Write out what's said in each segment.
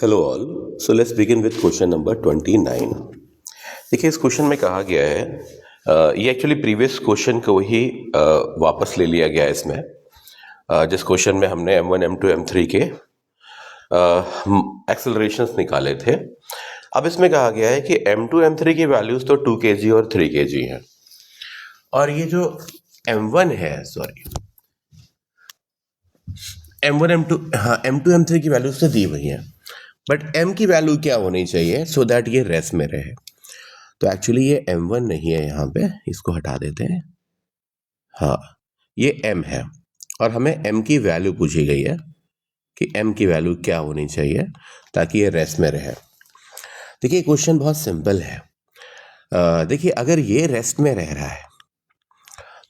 Hello all. So let's begin with question number 29। देखिए, इस question में कहा गया है, ये एक्चुअली प्रीवियस क्वेश्चन को ही वापस ले लिया गया है इसमें। जिस क्वेश्चन में हमने M1, M2, M3 के एक्सेलरेशंस निकाले थे, अब इसमें कहा गया है कि M2, M3 की वैल्यूज तो 2 kg और 3 kg हैं, और ये जो M1 है, M1, M2, हाँ, M2, M3 की वैल्यूज तो दी हुई हैं, बट M की वैल्यू क्या होनी चाहिए सो दैट ये रेस्ट में रहे। तो एक्चुअली ये M1 नहीं है, यहाँ पे इसको हटा देते हैं। हाँ, ये M है और हमें M की वैल्यू पूछी गई है कि M की वैल्यू क्या होनी चाहिए ताकि ये रेस्ट में रहे। देखिए, क्वेश्चन बहुत सिंपल है। देखिए, अगर ये रेस्ट में रह रहा है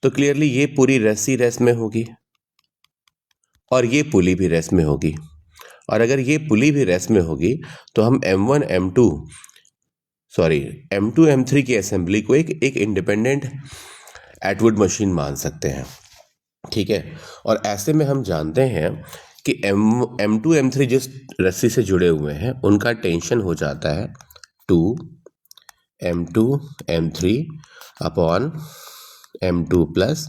तो क्लियरली ये पूरी रस्सी रेस्ट में होगी और ये पुली भी रेस्ट में होगी, और अगर ये पुली भी रेस्ट में होगी तो हम M1, M2, M3 की असेंबली को एक इंडिपेंडेंट एटवुड मशीन मान सकते हैं, ठीक है। और ऐसे में हम जानते हैं कि M2, M3 जिस रस्सी से जुड़े हुए हैं उनका टेंशन हो जाता है 2M2, M3 upon M2 plus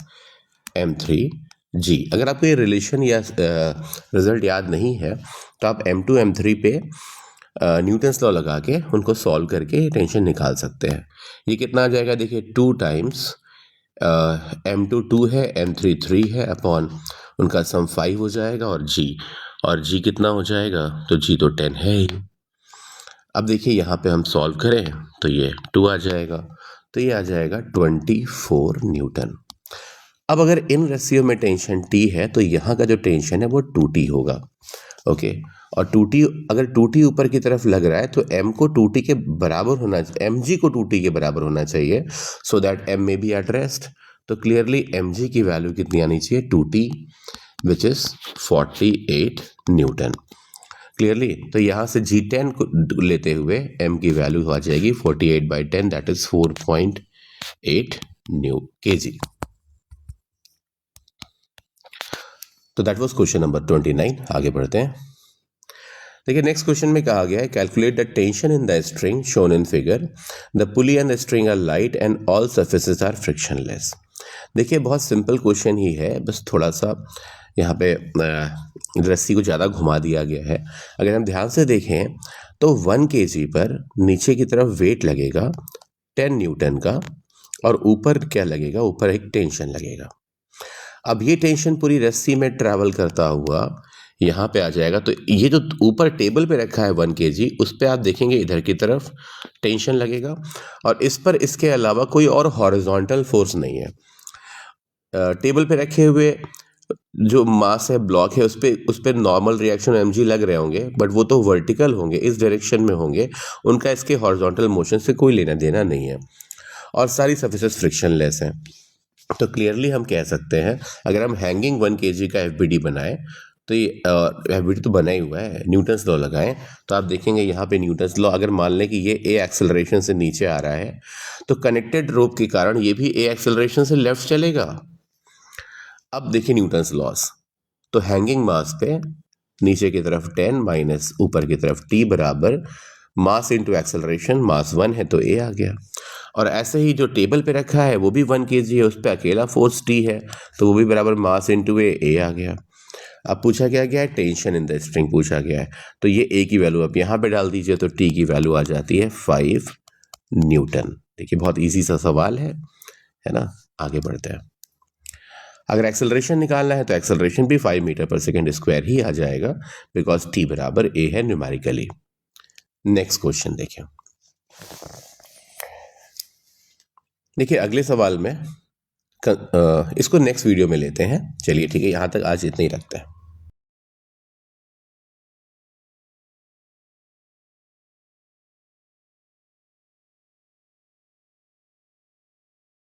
M3G। अगर आपको ये रिलेशन या रिजल्ट याद नहीं है तो आप M2, M3 पे न्यूटन्स लॉ लगा के उनको सॉल्व करके टेंशन निकाल सकते हैं। ये कितना आ जाएगा, देखिए 2 टाइम्स M2 2 है, M3 3 है, अपॉन उनका सम 5 हो जाएगा, और G कितना हो जाएगा, तो G तो 10 है ही। अब देखिए यहाँ पे हम सॉल्व करें तो ये 2 आ जाएगा, तो ये आ जाएगा 24 न्यूटन। अब अगर इन रस्सियों में टेंशन T है तो यहाँ का जो टेंशन है वो 2T होगा, ओके। और 2T, अगर 2T ऊपर की तरफ लग रहा है तो M को 2T के बराबर होना चाहिए, mg को 2T के बराबर होना चाहिए, सो दैट M में बी एट रेस्ट। तो क्लियरली mg की वैल्यू कितनी आनी चाहिए, 2T, which is 48 Newton. Clearly, तो यहाँ से G10 को लेते हुए M की वैल्यू आ जाएगी 48/10, दैट इज 4.8 kg। तो दैट वाज क्वेश्चन नंबर 29। आगे बढ़ते हैं। देखिए, नेक्स्ट क्वेश्चन में कहा गया है, calculate the tension in the string shown in figure, the pulley and the string are light and all surfaces are frictionless. देखिए, बहुत सिंपल क्वेश्चन ही है, बस थोड़ा सा यहाँ पे रस्सी को ज़्यादा घुमा दिया गया है। अगर हम ध्यान से देखें तो 1 kg पर नीचे की तरफ वेट लगेगा 10 न्यूटन का, और ऊपर क्या लगेगा, ऊपर एक टेंशन लगेगा। अब ये टेंशन पूरी रस्सी में ट्रैवल करता हुआ यहाँ पे आ जाएगा, तो ये जो ऊपर टेबल पे रखा है 1 kg, उस पर आप देखेंगे इधर की तरफ टेंशन लगेगा, और इस पर इसके अलावा कोई और हॉरिजॉन्टल फोर्स नहीं है। टेबल पे रखे हुए जो मास है, ब्लॉक है, उस पर नॉर्मल रिएक्शन mg लग रहे होंगे, बट वो तो वर्टिकल होंगे, इस डायरेक्शन में होंगे, उनका इसके हॉरिजॉन्टल मोशन से कोई लेना देना नहीं है, और सारी सर्फेसेस फ्रिक्शनलेस हैं। तो क्लियरली हम कह सकते हैं, अगर हम हैंगिंग 1 kg का FBD बनाएं, तो ये FBD तो बना ही हुआ है, न्यूटन्स लॉ लगाएं, तो आप देखेंगे यहाँ पे न्यूटन्स लॉ, अगर मान लें कि ये A एक्सेलरेशन से नीचे आ रहा है तो कनेक्टेड रोप के कारण ये भी A एक्सेलरेशन से लेफ्ट चलेगा। अब देखिए न्यूटन्स लॉस, तो हैंगिंग मास पे नीचे की तरफ 10 माइनस ऊपर की तरफ T बराबर मास इंटू एक्सेलरेशन, मास 1 है तो A आ गया। और ऐसे ही जो टेबल पे रखा है वो भी 1 kg है, उस पर अकेला फोर्स T है, तो वो भी बराबर मास इंटू A आ गया। अब पूछा क्या गया है, टेंशन इन द स्ट्रिंग पूछा गया है, तो ये A की वैल्यू आप यहाँ पे डाल दीजिए, तो T की वैल्यू आ जाती है 5 न्यूटन। देखिए, बहुत ईजी सा सवाल है ना। आगे बढ़ते हैं। अगर एक्सेलरेशन निकालना है तो एक्सेलरेशन भी 5 मीटर पर सेकेंड स्क्वायर ही आ जाएगा, बिकॉज T बराबर A है न्यूमेरिकली। नेक्स्ट क्वेश्चन देखिए। देखिए, अगले सवाल में इसको नेक्स्ट वीडियो में लेते हैं। चलिए ठीक है, यहाँ तक आज इतना ही रखते हैं।